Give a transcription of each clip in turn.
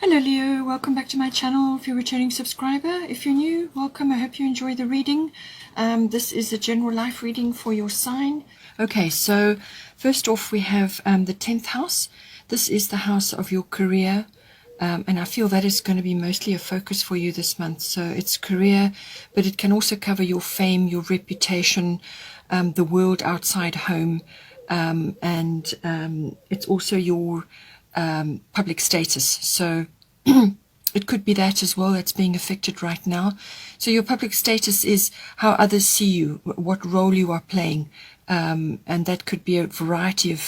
Hello Leo, welcome back to my channel. If you're a returning subscriber, if you're new, welcome. I hope you enjoy the reading. This is a general life reading for your sign. Okay, so first off we have the 10th house. This is the house of your career, and I feel that is going to be mostly a focus for you this month. So it's career, but it can also cover your fame, your reputation, the world outside home, and it's also your public status. So it could be that as well that's being affected right now. So your public status is how others see you, what role you are playing, and that could be a variety of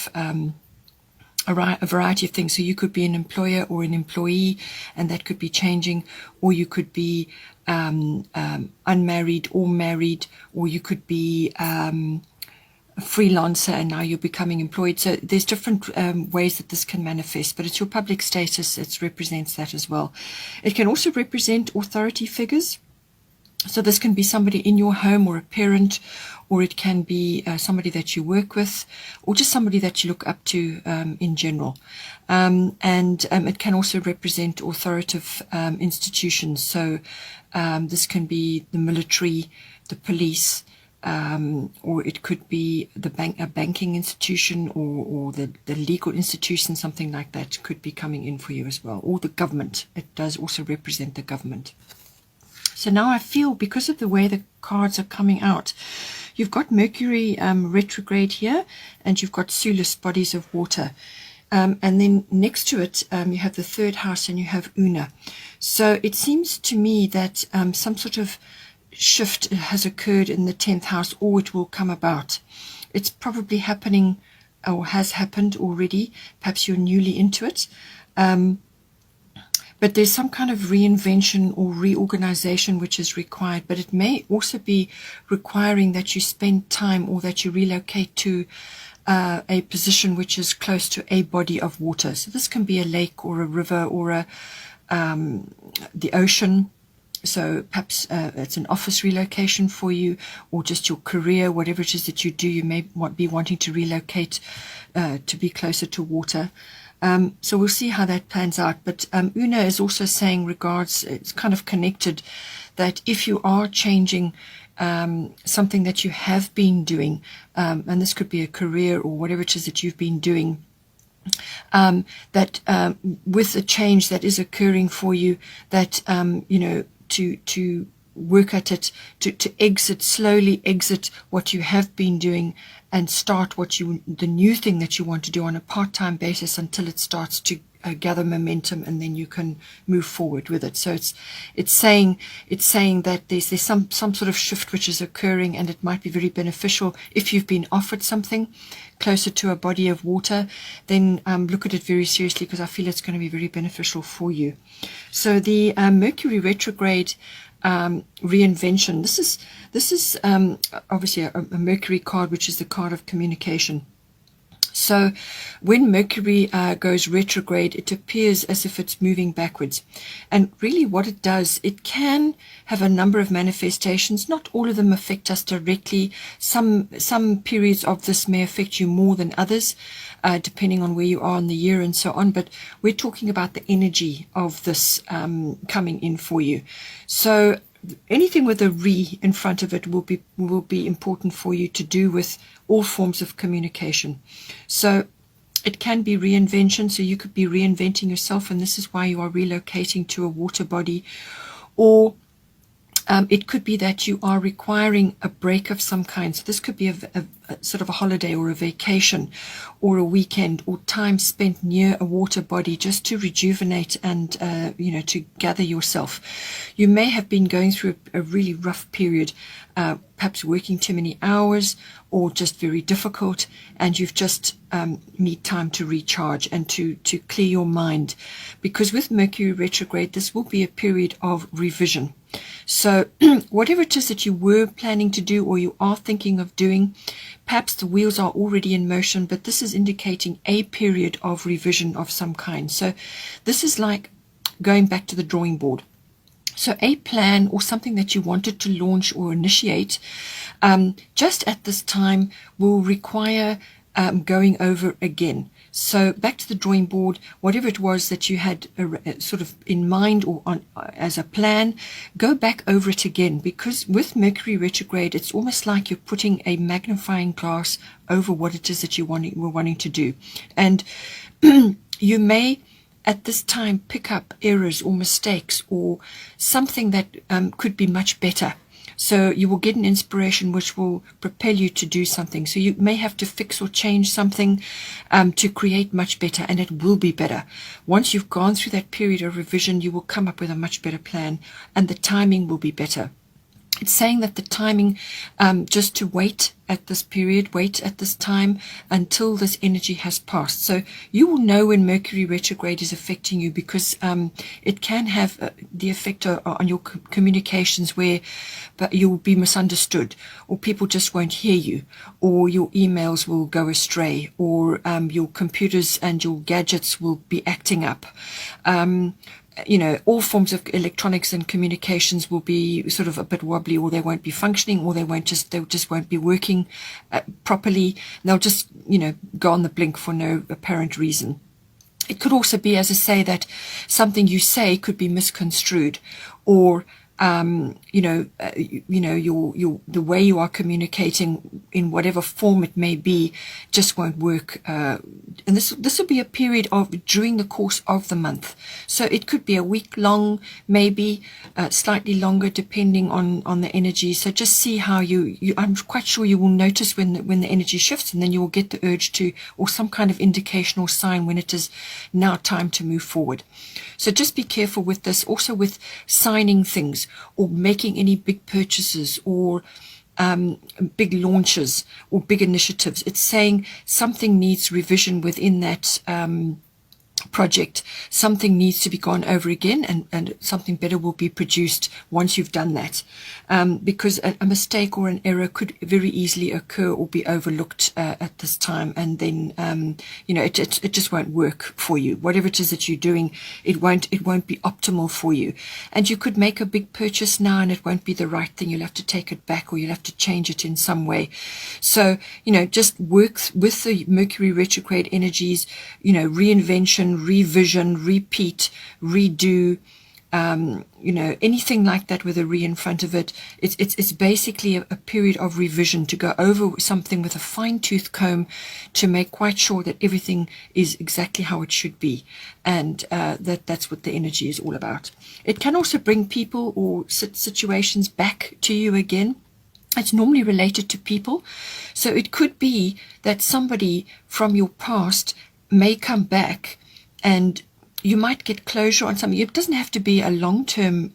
things. So you could be an employer or an employee, and that could be changing, or you could be unmarried or married, or you could be a freelancer and now you're becoming employed. So there's different ways that this can manifest, but it's your public status. It represents that as well. It can also represent authority figures. So this can be somebody in your home or a parent, or it can be somebody that you work with, or just somebody that you look up to in general. And it can also represent authoritative institutions. So this can be the military, the police, or it could be a banking institution, or the legal institution, something like that could be coming in for you as well, or the government. It does also represent the government. So now I feel, because of the way the cards are coming out, you've got Mercury retrograde here, and you've got Sulis, bodies of water. And then next to it, you have the third house, and you have Una. So it seems to me that some sort of shift has occurred in the 10th house, or it will come about. It's probably happening or has happened already. Perhaps you're newly into it. But there's some kind of reinvention or reorganization which is required. But it may also be requiring that you spend time, or that you relocate to a position which is close to a body of water. So this can be a lake or a river, or the ocean. So perhaps it's an office relocation for you, or just your career, whatever it is that you do. You may be wanting to relocate to be closer to water. So we'll see how that plans out. But Una is also saying, it's kind of connected, that if you are changing something that you have been doing, and this could be a career or whatever it is that you've been doing, that with a change that is occurring for you, that to work at it, to slowly exit what you have been doing, and start the new thing that you want to do on a part-time basis, until it starts to gather momentum, and then you can move forward with it. So it's saying that there's some sort of shift which is occurring, and it might be very beneficial. If you've been offered something closer to a body of water, then look at it very seriously, because I feel it's going to be very beneficial for you. So the Mercury retrograde reinvention, this is obviously a Mercury card, which is the card of communication. So when Mercury goes retrograde, it appears as if it's moving backwards. And really what it does, it can have a number of manifestations. Not all of them affect us directly. Some periods of this may affect you more than others, depending on where you are in the year and so on. But we're talking about the energy of this coming in for you. So anything with a re in front of it will be important for you to do with all forms of communication. So it can be reinvention. So you could be reinventing yourself, and this is why you are relocating to a water body. Or it could be that you are requiring a break of some kind. So this could be a sort of a holiday, or a vacation, or a weekend, or time spent near a water body, just to rejuvenate and to gather yourself. You may have been going through a really rough period, perhaps working too many hours, or just very difficult, and you've just need time to recharge and to clear your mind. Because with Mercury retrograde, this will be a period of revision. So whatever it is that you were planning to do, or you are thinking of doing, perhaps the wheels are already in motion, but this is indicating a period of revision of some kind. So this is like going back to the drawing board. So a plan, or something that you wanted to launch or initiate, just at this time will require going over again. So back to the drawing board, whatever it was that you had sort of in mind or on as a plan, go back over it again, because with Mercury retrograde, it's almost like you're putting a magnifying glass over what it is that you were wanting to do. And you may at this time pick up errors or mistakes or something that could be much better. So you will get an inspiration which will propel you to do something. So you may have to fix or change something to create much better, and it will be better. Once you've gone through that period of revision, you will come up with a much better plan, and the timing will be better. It's saying that the timing, just to wait at this period, wait at this time until this energy has passed. So you will know when Mercury retrograde is affecting you, because it can have the effect on your communications where you will be misunderstood, or people just won't hear you, or your emails will go astray, or your computers and your gadgets will be acting up. All forms of electronics and communications will be sort of a bit wobbly, or they won't be functioning, or they just won't be working properly. They'll just, go on the blink for no apparent reason. It could also be, as I say, that something you say could be misconstrued, or the way you are communicating in whatever form it may be just won't work. And this will be a period during the course of the month. So it could be a week long, maybe slightly longer, depending on the energy. So just see how I'm quite sure you will notice when the energy shifts, and then you will get the urge to, or some kind of indication or sign when it is now time to move forward. So just be careful with this. Also with signing things, or making any big purchases, or big launches, or big initiatives. It's saying something needs revision within that project. Something needs to be gone over again, and something better will be produced once you've done that, because a mistake or an error could very easily occur or be overlooked at this time, and then it just won't work for you. Whatever it is that you're doing, it won't be optimal for you. And you could make a big purchase now and it won't be the right thing. You'll have to take it back, or you'll have to change it in some way. So just work with the Mercury retrograde energies, reinvention, revision, repeat, redo, anything like that with a re in front of it. It's basically a period of revision, to go over something with a fine-tooth comb to make quite sure that everything is exactly how it should be, and that's what the energy is all about. It can also bring people or situations back to you again. It's normally related to people, so it could be that somebody from your past may come back, and you might get closure on something. It doesn't have to be a long-term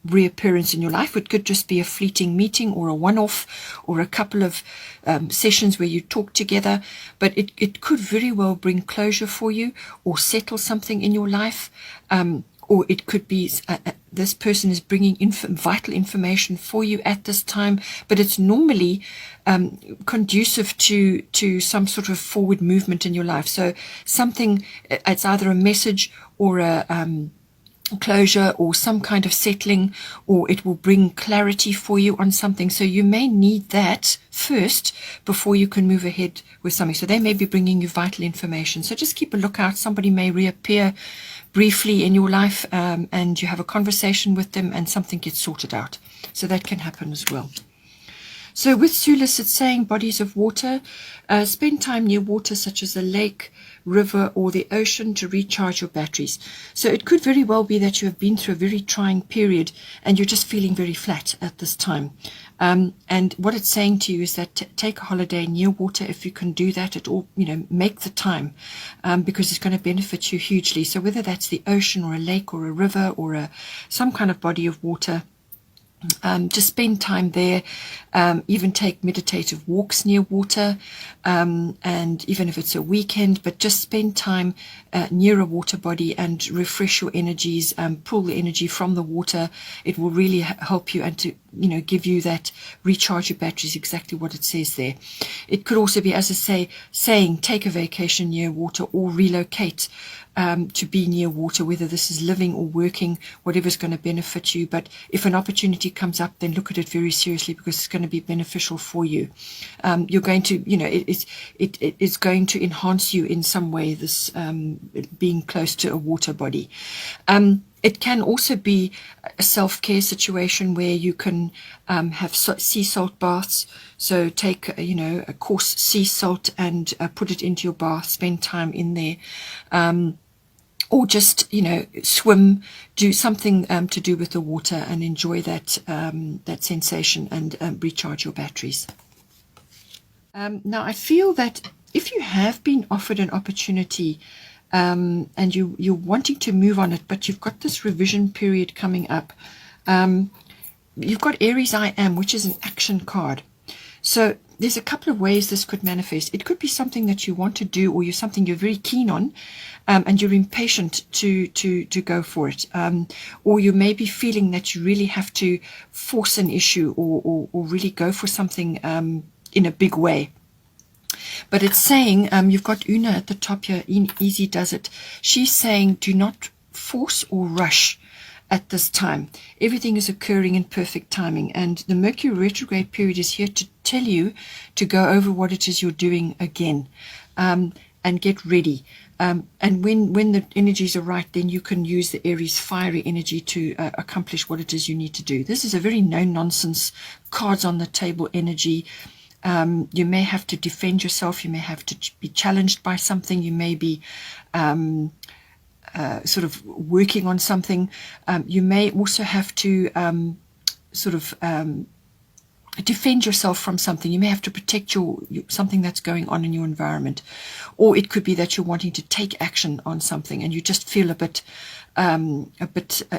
reappearance in your life. It could just be a fleeting meeting, or a one-off, or a couple of sessions where you talk together. But it could very well bring closure for you, or settle something in your life. Or it could be this person is bringing vital information for you at this time, but it's normally conducive to some sort of forward movement in your life. So something, it's either a message or a closure, or some kind of settling, or it will bring clarity for you on something. So you may need that first before you can move ahead with something. So they may be bringing you vital information. So just keep a lookout. Somebody may reappear briefly in your life, and you have a conversation with them, and something gets sorted out. So that can happen as well. So with Sulis, it's saying bodies of water, spend time near water such as a lake, river, or the ocean to recharge your batteries. So it could very well be that you have been through a very trying period and you're just feeling very flat at this time. And what it's saying to you is that take a holiday near water if you can do that at all. Make the time, because it's going to benefit you hugely. So whether that's the ocean, or a lake, or a river, or some kind of body of water, just spend time there. Even take meditative walks near water, and even if it's a weekend, but just spend time near a water body and refresh your energies, pull the energy from the water. It will really help you, and to give you that recharge your batteries, exactly what it says there. It could also be, as I say, saying take a vacation near water or relocate to be near water, whether this is living or working, whatever's going to benefit you. But if an opportunity comes up, then look at it very seriously, because it's going to be beneficial for you. You're going to, it is going to enhance you in some way, this being close to a water body. It can also be a self-care situation where you can have sea salt baths. So take, a coarse sea salt and put it into your bath, spend time in there. Or just, swim, do something to do with the water and enjoy that sensation and recharge your batteries. Now, I feel that if you have been offered an opportunity and you're wanting to move on it, but you've got this revision period coming up, you've got Aries I Am, which is an action card. So there's a couple of ways this could manifest. It could be something that you want to do, or something you're very keen on, and you're impatient to go for it. Or you may be feeling that you really have to force an issue or really go for something in a big way. But it's saying, you've got Una at the top here, Easy Does It. She's saying, do not force or rush at this time. Everything is occurring in perfect timing, and the Mercury retrograde period is here to tell you to go over what it is you're doing again, and get ready. And when the energies are right, then you can use the Aries fiery energy to accomplish what it is you need to do. This is a very no-nonsense, cards on the table energy. You may have to defend yourself. You may have to be challenged by something. You may be sort of working on something. You may also have to defend yourself from something. You may have to protect something that's going on in your environment. Or it could be that you're wanting to take action on something and you just feel a bit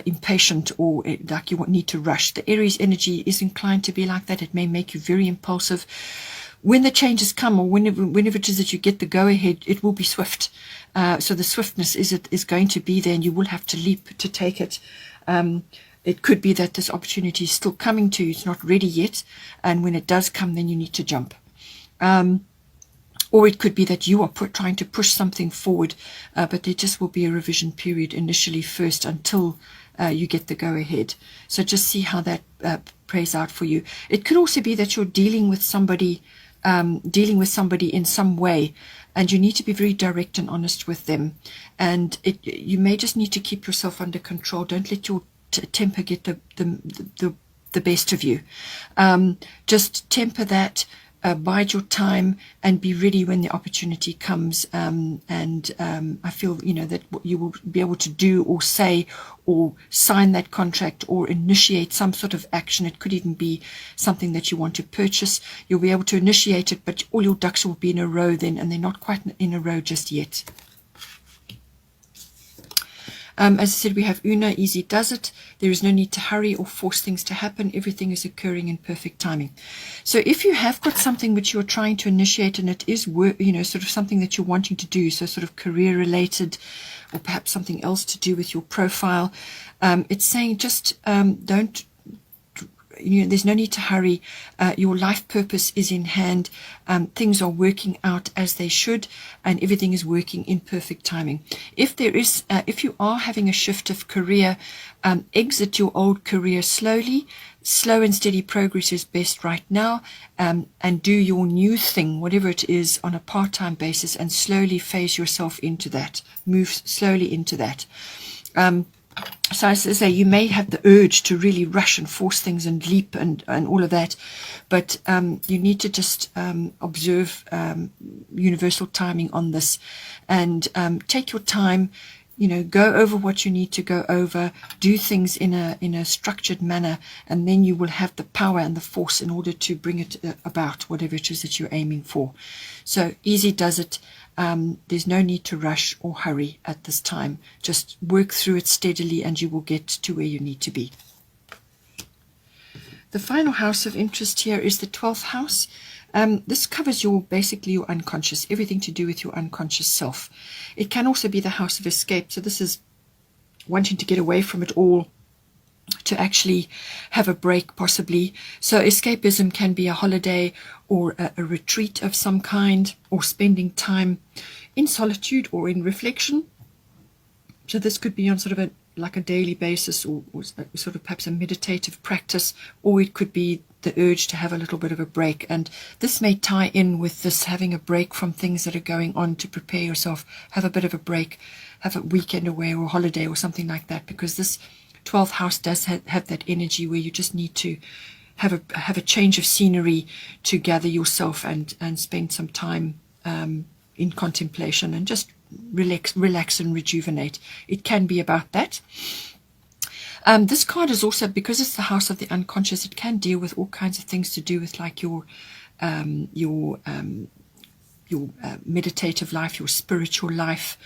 impatient, or like you need to rush. The Aries energy is inclined to be like that. It may make you very impulsive. When the changes come, or whenever it is that you get the go-ahead, it will be swift. So the swiftness is going to be there, and you will have to leap to take it. It could be that this opportunity is still coming to you. It's not ready yet. And when it does come, then you need to jump. Or it could be that you are trying to push something forward, but there just will be a revision period initially first until you get the go-ahead. So just see how that plays out for you. It could also be that you're dealing with somebody in some way, and you need to be very direct and honest with them. And you may just need to keep yourself under control. Don't let your temper get the best of you. Just temper that. Bide your time and be ready when the opportunity comes. I feel, that what you will be able to do or say or sign that contract or initiate some sort of action. It could even be something that you want to purchase. You'll be able to initiate it, but all your ducks will be in a row then, and they're not quite in a row just yet. As I said, we have Una, Easy Does It. There is no need to hurry or force things to happen. Everything is occurring in perfect timing. So if you have got something which you're trying to initiate, and it is sort of something that you're wanting to do, so sort of career related, or perhaps something else to do with your profile, it's saying just don't. There's no need to hurry. Your life purpose is in hand. Things are working out as they should, and everything is working in perfect timing. If you are having a shift of career, exit your old career slowly. Slow and steady progress is best right now, and do your new thing, whatever it is, on a part-time basis, and slowly phase yourself into that. Move slowly into that. So as I say, you may have the urge to really rush and force things and leap and all of that, but you need to just observe universal timing on this, and take your time. Go over what you need to go over, do things in a structured manner, and then you will have the power and the force in order to bring it about, whatever it is that you're aiming for. So Easy Does It. There's no need to rush or hurry at this time. Just work through it steadily, and you will get to where you need to be. The final house of interest here is the 12th house. This covers basically your unconscious, everything to do with your unconscious self. It can also be the house of escape. So this is wanting to get away from it all, to actually have a break possibly. So escapism can be a holiday or a retreat of some kind, or spending time in solitude or in reflection. So this could be on sort of like a daily basis, or sort of perhaps a meditative practice, or it could be the urge to have a little bit of a break. And this may tie in with this having a break from things that are going on, to prepare yourself, have a bit of a break, have a weekend away or a holiday or something like that, because this 12th house does have that energy where you just need to have a change of scenery to gather yourself and spend some time in contemplation and just relax and rejuvenate. It can be about that. This card is also, because it's the house of the unconscious, it can deal with all kinds of things to do with like your meditative life, your spiritual life.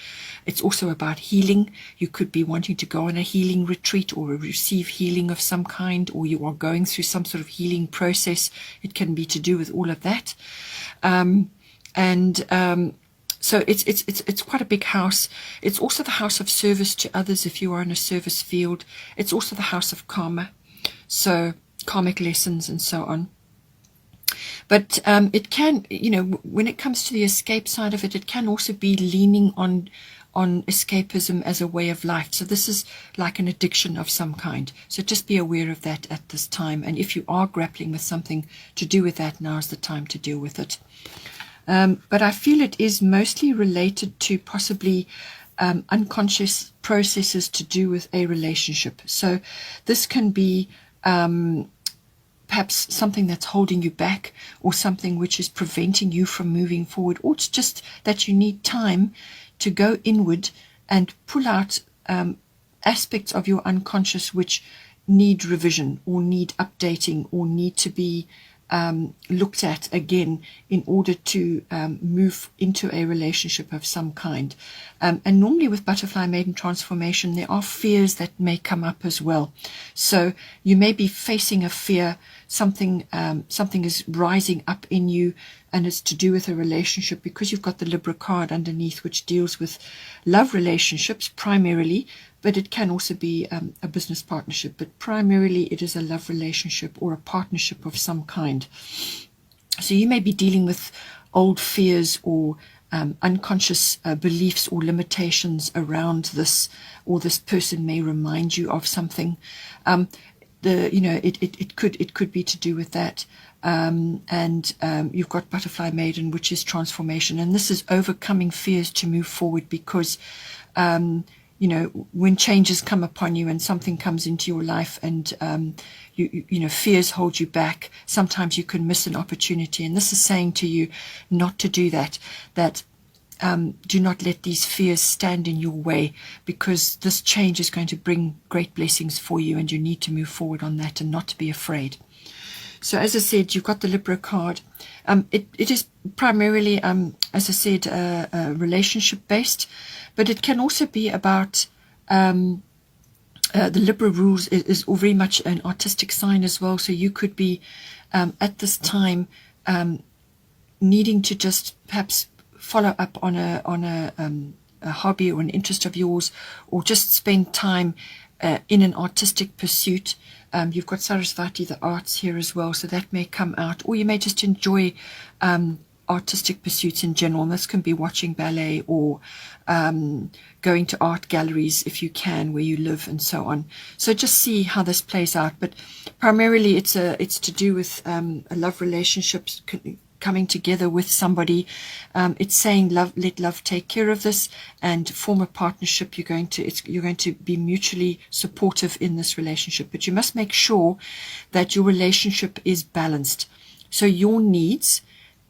It's also about healing. You could be wanting to go on a healing retreat or receive healing of some kind, or you are going through some sort of healing process. It can be to do with all of that. So it's quite a big house. It's also the house of service to others if you are in a service field. It's also the house of karma, so karmic lessons and so on. But it can, when it comes to the escape side of it, it can also be leaning on escapism as a way of life. So this is like an addiction of some kind. So just be aware of that at this time. And if you are grappling with something to do with that, now is the time to deal with it. But I feel it is mostly related to possibly unconscious processes to do with a relationship. So this can be perhaps something that's holding you back, or something which is preventing you from moving forward, or it's just that you need time to go inward and pull out aspects of your unconscious which need revision or need updating or need to be looked at again in order to move into a relationship of some kind. And normally with butterfly maiden transformation, there are fears that may come up as well. So you may be facing a fear, something is rising up in you, and it's to do with a relationship, because you've got the Libra card underneath, which deals with love relationships primarily, but it can also be a business partnership. But primarily it is a love relationship or a partnership of some kind. So you may be dealing with old fears or unconscious beliefs or limitations around this, or this person may remind you of something. It could be to do with that. You've got butterfly maiden, which is transformation, and this is overcoming fears to move forward, because when changes come upon you and something comes into your life, and fears hold you back, sometimes you can miss an opportunity. And this is saying to you not to do that, do not let these fears stand in your way, because this change is going to bring great blessings for you, and you need to move forward on that and not to be afraid. So as I said, you've got the Libra card. It is primarily, as I said, relationship based, but it can also be about the Libra rules is very much an artistic sign as well. So you could be at this time needing to just perhaps follow up on a hobby or an interest of yours, or just spend time in an artistic pursuit. You've got Sarasvati, the arts, here as well, so that may come out. Or you may just enjoy artistic pursuits in general. And this can be watching ballet, or going to art galleries if you can, where you live, and so on. So just see how this plays out. But primarily it's to do with a love relationships coming together with somebody. It's saying let love take care of this and form a partnership. You're going to be mutually supportive in this relationship, but you must make sure that your relationship is balanced. So your needs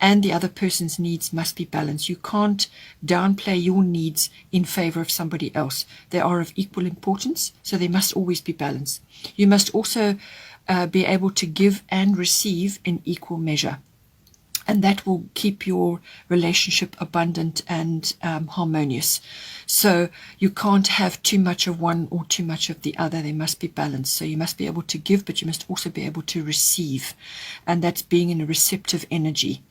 and the other person's needs must be balanced. You can't downplay your needs in favor of somebody else. They are of equal importance, so they must always be balanced. You must also be able to give and receive in equal measure. And that will keep your relationship abundant and harmonious. So you can't have too much of one or too much of the other. They must be balanced. So you must be able to give, but you must also be able to receive. And that's being in a receptive energy.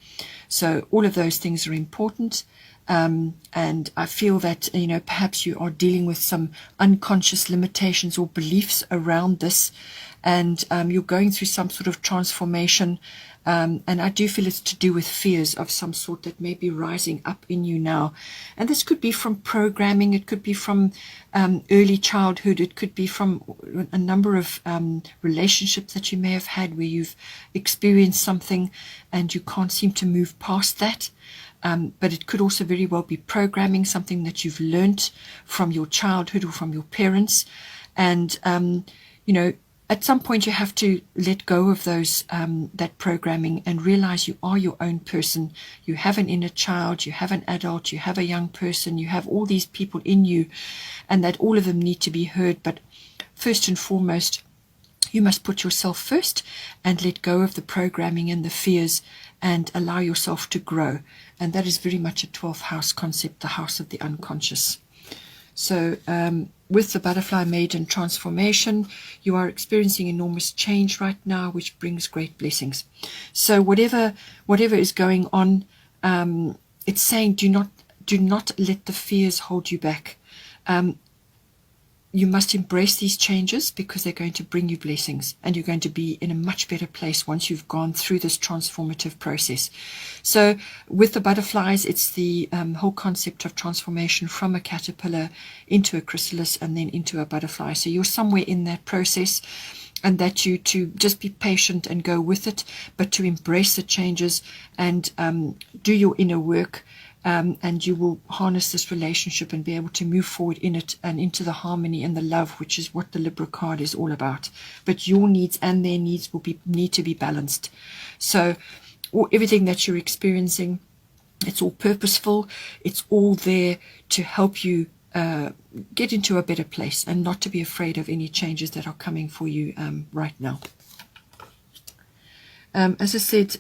So all of those things are important. And I feel that, perhaps you are dealing with some unconscious limitations or beliefs around this, and you're going through some sort of transformation. And I do feel it's to do with fears of some sort that may be rising up in you now. And this could be from programming, it could be from early childhood, it could be from a number of relationships that you may have had where you've experienced something and you can't seem to move past that. But it could also very well be programming, something that you've learnt from your childhood or from your parents. And, at some point you have to let go of those that programming and realize you are your own person. You have an inner child, you have an adult, you have a young person, you have all these people in you, and that all of them need to be heard. But first and foremost, you must put yourself first and let go of the programming and the fears and allow yourself to grow. And that is very much a 12th house concept, the house of the unconscious. So with the butterfly maiden transformation, you are experiencing enormous change right now, which brings great blessings. So whatever is going on, it's saying do not let the fears hold you back. You must embrace these changes because they're going to bring you blessings, and you're going to be in a much better place once you've gone through this transformative process. So with the butterflies, it's the whole concept of transformation from a caterpillar into a chrysalis and then into a butterfly. So you're somewhere in that process, and that you to just be patient and go with it, but to embrace the changes and do your inner work. And you will harness this relationship and be able to move forward in it and into the harmony and the love, which is what the Libra card is all about. But your needs and their needs need to be balanced. So everything that you're experiencing, it's all purposeful. It's all there to help you get into a better place and not to be afraid of any changes that are coming for you right now. As I said,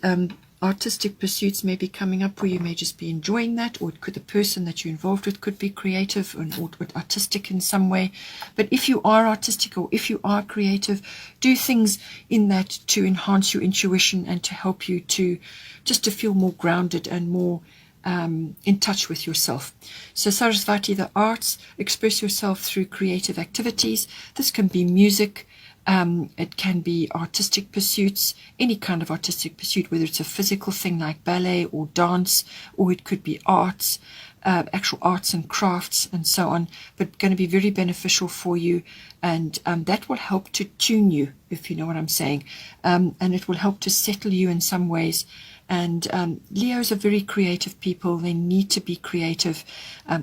artistic pursuits may be coming up where you may just be enjoying that, or the person that you're involved with could be creative or artistic in some way. But if you are artistic or if you are creative, do things in that to enhance your intuition and to help you to feel more grounded and more in touch with yourself. So Sarasvati, the arts, express yourself through creative activities. This can be music, it can be artistic pursuits, any kind of artistic pursuit, whether it's a physical thing like ballet or dance, or it could be arts, actual arts and crafts and so on, but going to be very beneficial for you, and that will help to tune you, if you know what I'm saying, and it will help to settle you in some ways. And Leos are very creative people. They need to be creative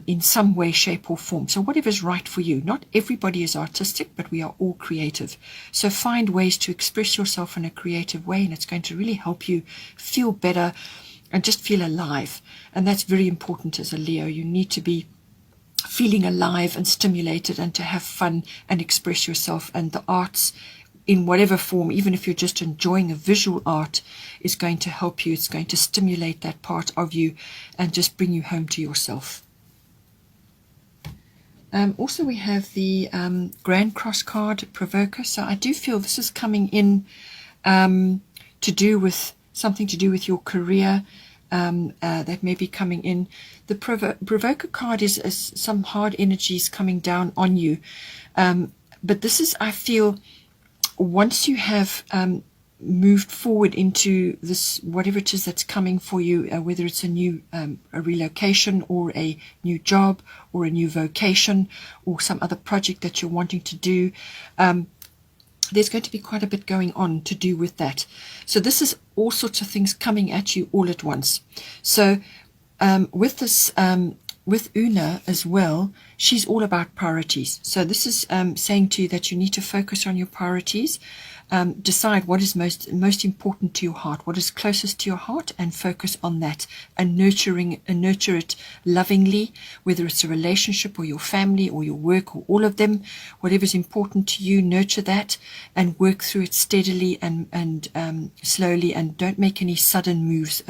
in some way, shape or form. So whatever's right for you. Not everybody is artistic, but we are all creative. So find ways to express yourself in a creative way, and it's going to really help you feel better and just feel alive. And that's very important as a Leo. You need to be feeling alive and stimulated and to have fun and express yourself. And the arts, in whatever form, even if you're just enjoying a visual art, is going to help you. It's going to stimulate that part of you and just bring you home to yourself. Also, we have the Grand Cross card, Provoker. So I do feel this is coming in to do with something to do with your career. That may be coming in. The Provoker card is some hard energies coming down on you. But this is, I feel, once you have moved forward into this, whatever it is that's coming for you, whether it's a new a relocation or a new job or a new vocation or some other project that you're wanting to do, there's going to be quite a bit going on to do with that. So this is all sorts of things coming at you all at once. So with this, with Una as well, she's all about priorities. So this is saying to you that you need to focus on your priorities, decide what is most important to your heart, what is closest to your heart, and focus on that and nurture it lovingly, whether it's a relationship or your family or your work or all of them. Whatever's important to you, nurture that and work through it steadily and slowly, and don't make any sudden moves,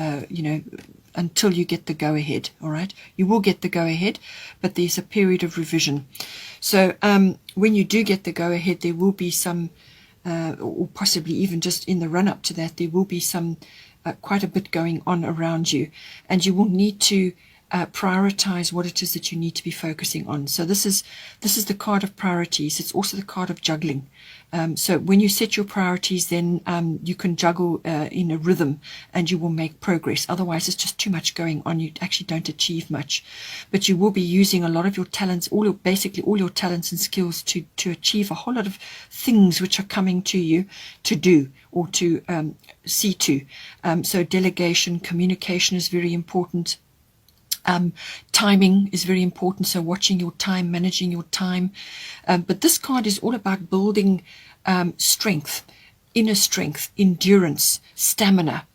until you get the go-ahead. All right, you will get the go-ahead, but there's a period of revision. So when you do get the go-ahead, there will be some or possibly even just in the run-up to that, there will be some quite a bit going on around you, and you will need to prioritize what it is that you need to be focusing on. So this is the card of priorities. It's also the card of juggling. So when you set your priorities, then you can juggle in a rhythm and you will make progress. Otherwise, it's just too much going on. You actually don't achieve much. But you will be using a lot of your talents, basically all your talents and skills to achieve a whole lot of things which are coming to you to do or to see to. So delegation, communication is very important. Timing is very important, so watching your time, managing your time. But this card is all about building strength, inner strength, endurance, stamina,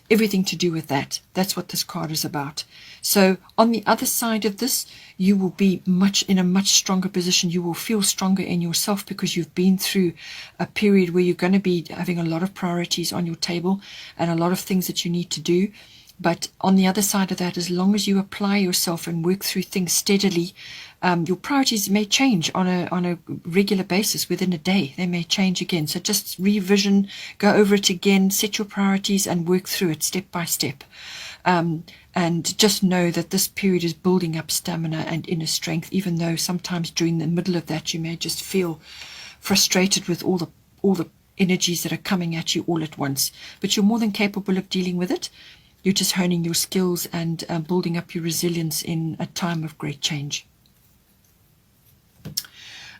everything to do with that. That's what this card is about. So on the other side of this, you will be in a much stronger position. You will feel stronger in yourself because you've been through a period where you're going to be having a lot of priorities on your table and a lot of things that you need to do. But on the other side of that, as long as you apply yourself and work through things steadily, your priorities may change on a regular basis within a day. They may change again. So just revision, go over it again, set your priorities and work through it step by step. And just know that this period is building up stamina and inner strength, even though sometimes during the middle of that you may just feel frustrated with all the energies that are coming at you all at once. But you're more than capable of dealing with it. You're just honing your skills and building up your resilience in a time of great change.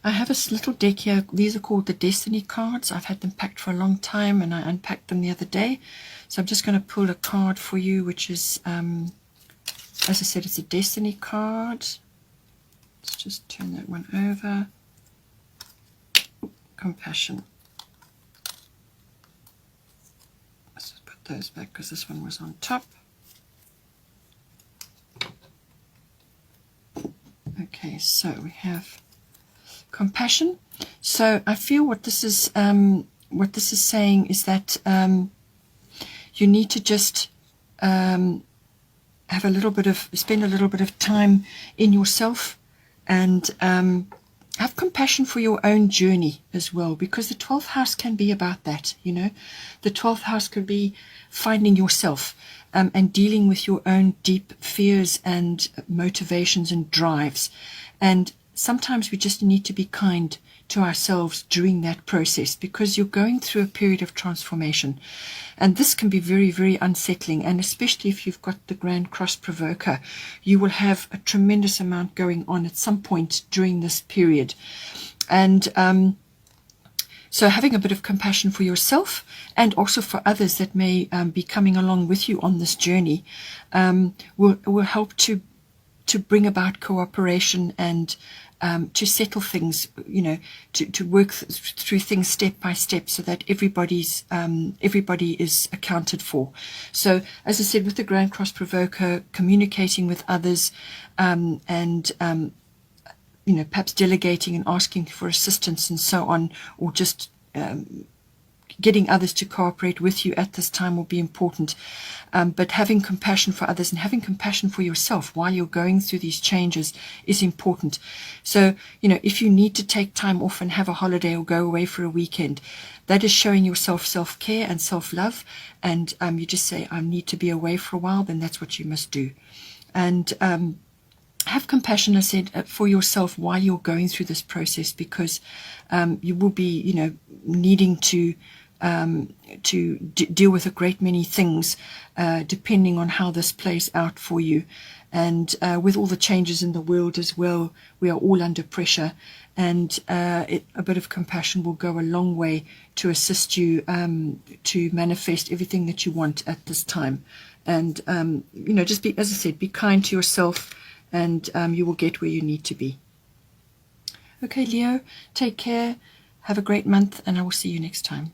I have a little deck here. These are called the Destiny cards. I've had them packed for a long time and I unpacked them the other day. So I'm just going to pull a card for you, which is, as I said, it's a Destiny card. Let's just turn that one over. Compassion. Those back because this one was on top. Okay, so we have compassion. So I feel what this is saying is that you need to just spend a little bit of time in yourself and have compassion for your own journey as well, because the 12th house can be about that, you know. The 12th house could be finding yourself and dealing with your own deep fears and motivations and drives. And sometimes we just need to be kind to ourselves during that process, because you're going through a period of transformation. And this can be very, very unsettling. And especially if you've got the Grand Cross Provoker, you will have a tremendous amount going on at some point during this period. And so having a bit of compassion for yourself and also for others that may be coming along with you on this journey will help to bring about cooperation and to settle things, you know, to work through things step by step, so that everybody is accounted for. So, as I said, with the Grand Cross Provoker, communicating with others, and you know, perhaps delegating and asking for assistance and so on, or just getting others to cooperate with you at this time will be important. But having compassion for others and having compassion for yourself while you're going through these changes is important. So, you know, if you need to take time off and have a holiday or go away for a weekend, that is showing yourself self-care and self-love. And you just say, I need to be away for a while, then that's what you must do. And have compassion, I said, for yourself while you're going through this process, because you will be, you know, needing to deal with a great many things depending on how this plays out for you. And with all the changes in the world as well, we are all under pressure, and a bit of compassion will go a long way to assist you to manifest everything that you want at this time. And you know, just be, as I said, be kind to yourself, and you will get where you need to be. Okay, Leo, take care, have a great month, and I will see you next time.